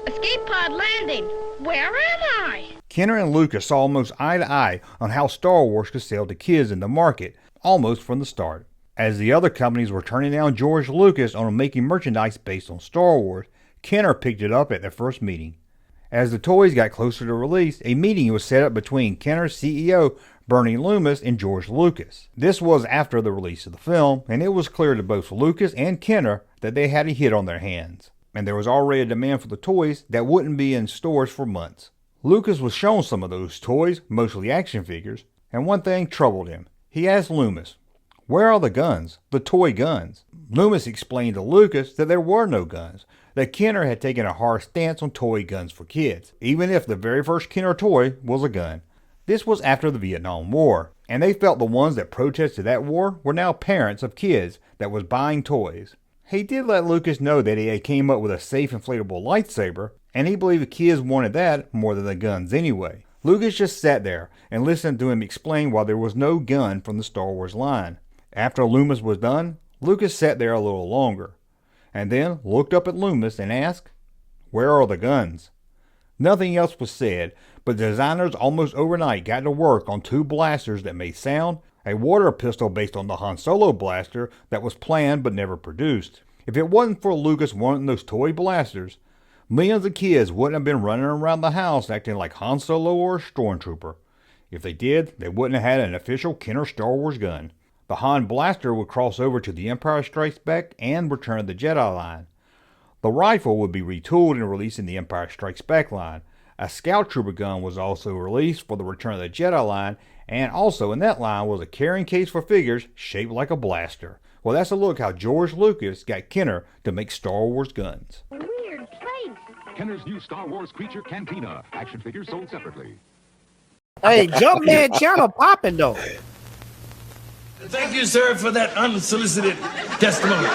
Escape pod landing. Where am I? Kenner and Lucas saw almost eye to eye on how Star Wars could sell to kids in the market, almost from the start. As the other companies were turning down George Lucas on making merchandise based on Star Wars, Kenner picked it up at their first meeting. As the toys got closer to release, a meeting was set up between Kenner's CEO Bernie Loomis and George Lucas. This was after the release of the film, and it was clear to both Lucas and Kenner that they had a hit on their hands, and there was already a demand for the toys that wouldn't be in stores for months. Lucas was shown some of those toys, mostly action figures, and one thing troubled him. He asked Loomis, "Where are the guns? The toy guns?" Loomis explained to Lucas that there were no guns, that Kenner had taken a hard stance on toy guns for kids, even if the very first Kenner toy was a gun. This was after the Vietnam War, and they felt the ones that protested that war were now parents of kids that was buying toys. He did let Lucas know that he had came up with a safe inflatable lightsaber, and he believed the kids wanted that more than the guns anyway. Lucas just sat there and listened to him explain why there was no gun from the Star Wars line. After Loomis was done, Lucas sat there a little longer, and then looked up at Loomis and asked, "Where are the guns?" Nothing else was said, but the designers almost overnight got to work on two blasters that made sound, a water pistol based on the Han Solo blaster that was planned but never produced. If it wasn't for Lucas wanting those toy blasters, millions of kids wouldn't have been running around the house acting like Han Solo or a stormtrooper. If they did, they wouldn't have had an official Kenner Star Wars gun. The Han blaster would cross over to the Empire Strikes Back and Return of the Jedi line. The rifle would be retooled and released in the Empire Strikes Back line. A Scout Trooper gun was also released for the Return of the Jedi line, and also in that line was a carrying case for figures shaped like a blaster. Well, that's a look how George Lucas got Kenner to make Star Wars guns. Weird place. Kenner's new Star Wars Creature Cantina. Action figures sold separately. Hey, Junkman channel popping though. Thank you, sir, for that unsolicited testimony.